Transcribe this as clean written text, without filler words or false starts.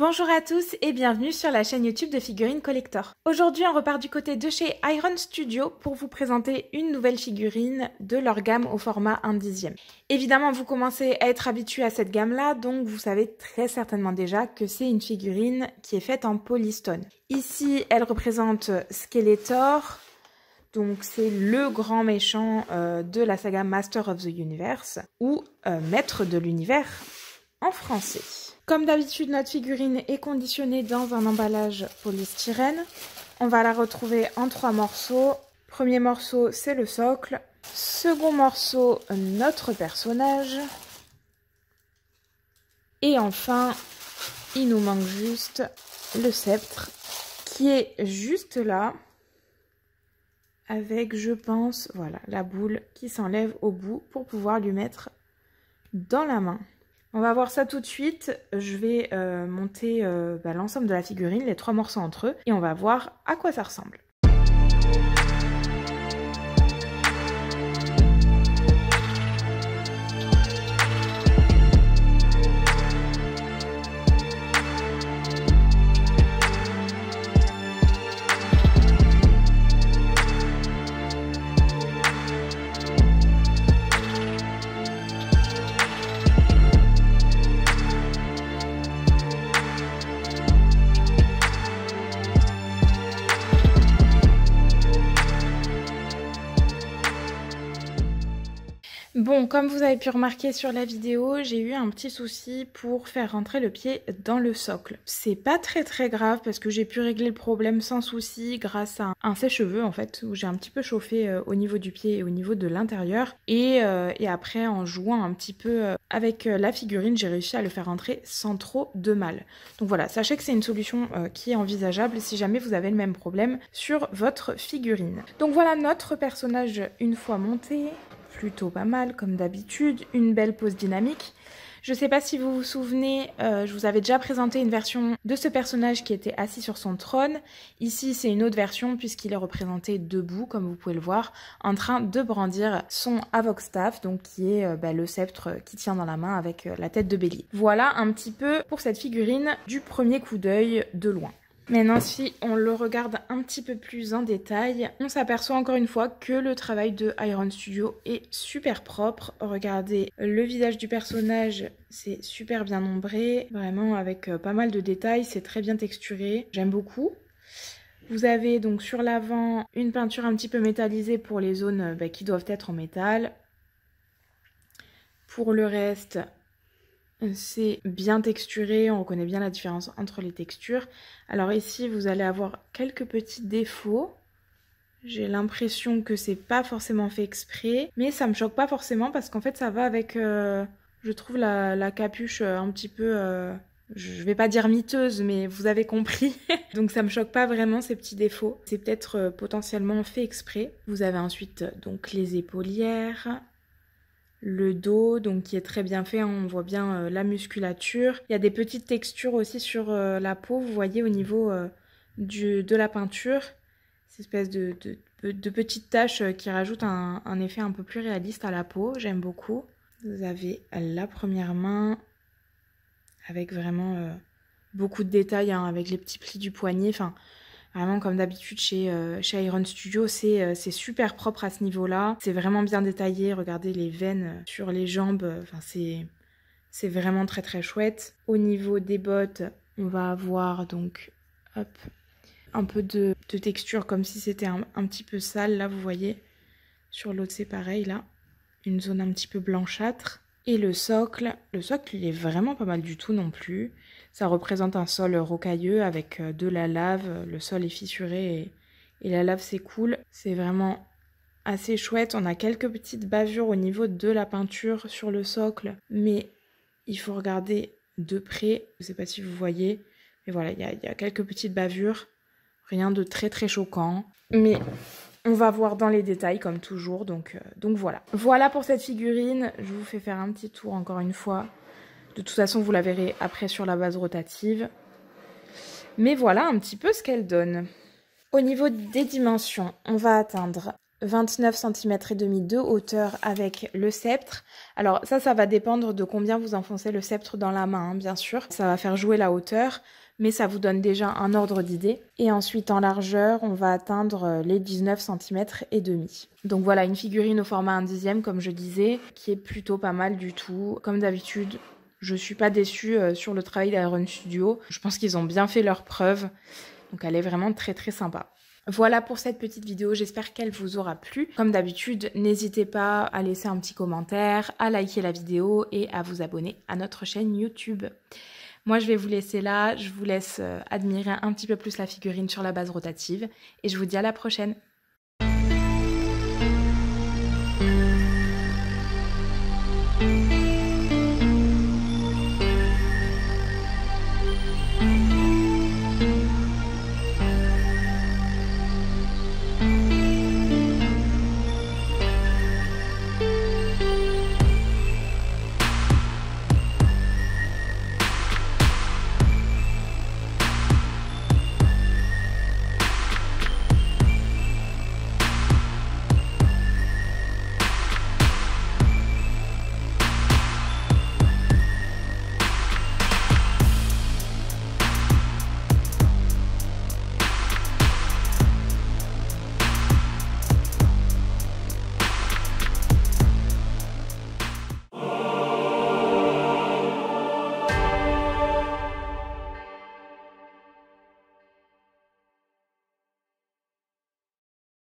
Bonjour à tous et bienvenue sur la chaîne YouTube de Figurines Collector. Aujourd'hui on repart du côté de chez Iron Studio pour vous présenter une nouvelle figurine de leur gamme au format 1/10. Évidemment vous commencez à être habitué à cette gamme là, donc vous savez très certainement déjà que c'est une figurine qui est faite en polystone. Ici elle représente Skeletor, donc c'est le grand méchant de la saga Master of the Universe ou Maître de l'univers en français. Comme d'habitude, notre figurine est conditionnée dans un emballage polystyrène. On va la retrouver en 3 morceaux. Premier morceau, c'est le socle. Second morceau, notre personnage. Et enfin, il nous manque juste le sceptre qui est juste là. Avec, je pense, voilà, la boule qui s'enlève au bout pour pouvoir lui mettre dans la main. On va voir ça tout de suite. Je vais monter l'ensemble de la figurine, les 3 morceaux entre eux, et on va voir à quoi ça ressemble. Bon, comme vous avez pu remarquer sur la vidéo, j'ai eu un petit souci pour faire rentrer le pied dans le socle. C'est pas très grave parce que j'ai pu régler le problème sans souci grâce à un sèche-cheveux en fait, où j'ai un petit peu chauffé au niveau du pied et au niveau de l'intérieur. Et après, en jouant un petit peu avec la figurine, j'ai réussi à le faire rentrer sans trop de mal. Donc voilà, sachez que c'est une solution qui est envisageable si jamais vous avez le même problème sur votre figurine. Donc voilà notre personnage une fois monté. Plutôt pas mal comme d'habitude, une belle pose dynamique. Je sais pas si vous vous souvenez, je vous avais déjà présenté une version de ce personnage qui était assis sur son trône. Ici c'est une autre version puisqu'il est représenté debout comme vous pouvez le voir, en train de brandir son Avokstaff, donc qui est le sceptre qui tient dans la main avec la tête de bélier. Voilà un petit peu pour cette figurine du premier coup d'œil de loin. Maintenant, si on le regarde un petit peu plus en détail, on s'aperçoit encore une fois que le travail de Iron Studio est super propre. Regardez, le visage du personnage, c'est super bien ombré, vraiment avec pas mal de détails, c'est très bien texturé, j'aime beaucoup. Vous avez donc sur l'avant une peinture un petit peu métallisée pour les zones qui doivent être en métal. Pour le reste, c'est bien texturé, on reconnaît bien la différence entre les textures. Alors ici, vous allez avoir quelques petits défauts. J'ai l'impression que c'est pas forcément fait exprès, mais ça me choque pas forcément parce qu'en fait ça va avec, je trouve la capuche un petit peu, je vais pas dire miteuse, mais vous avez compris. Donc ça me choque pas vraiment ces petits défauts. C'est peut-être potentiellement fait exprès. Vous avez ensuite donc les épaulières. Le dos, donc qui est très bien fait, hein, on voit bien la musculature. Il y a des petites textures aussi sur la peau, vous voyez au niveau de la peinture. Cette espèce de petites taches qui rajoutent un effet un peu plus réaliste à la peau, j'aime beaucoup. Vous avez la première main avec vraiment beaucoup de détails, hein, avec les petits plis du poignet, enfin... Vraiment, comme d'habitude, chez Iron Studio, c'est super propre à ce niveau-là. C'est vraiment bien détaillé. Regardez les veines sur les jambes. Enfin, c'est vraiment très chouette. Au niveau des bottes, on va avoir donc hop, un peu de texture comme si c'était un petit peu sale. Là, vous voyez, sur l'autre, c'est pareil. Là, une zone un petit peu blanchâtre. Et le socle, il est vraiment pas mal du tout non plus. Ça représente un sol rocailleux avec de la lave. Le sol est fissuré et la lave s'écoule. C'est vraiment assez chouette. On a quelques petites bavures au niveau de la peinture sur le socle. Mais il faut regarder de près. Je ne sais pas si vous voyez. Mais voilà, il y a quelques petites bavures. Rien de très choquant. Mais... on va voir dans les détails comme toujours, donc voilà. Voilà pour cette figurine, je vous fais faire un petit tour encore une fois. De toute façon, vous la verrez après sur la base rotative. Mais voilà un petit peu ce qu'elle donne. Au niveau des dimensions, on va atteindre 29 cm et demi de hauteur avec le sceptre. Alors ça va dépendre de combien vous enfoncez le sceptre dans la main, hein, bien sûr. Ça va faire jouer la hauteur, mais ça vous donne déjà un ordre d'idée. Et ensuite en largeur, on va atteindre les 19 cm et demi. Donc voilà, une figurine au format 1/10, comme je disais, qui est plutôt pas mal du tout. Comme d'habitude, je suis pas déçue sur le travail d'Iron Studio. Je pense qu'ils ont bien fait leur preuve. Donc elle est vraiment très très sympa. Voilà pour cette petite vidéo, j'espère qu'elle vous aura plu. Comme d'habitude, n'hésitez pas à laisser un petit commentaire, à liker la vidéo et à vous abonner à notre chaîne YouTube. Moi, je vais vous laisser là, je vous laisse admirer un petit peu plus la figurine sur la base rotative et je vous dis à la prochaine.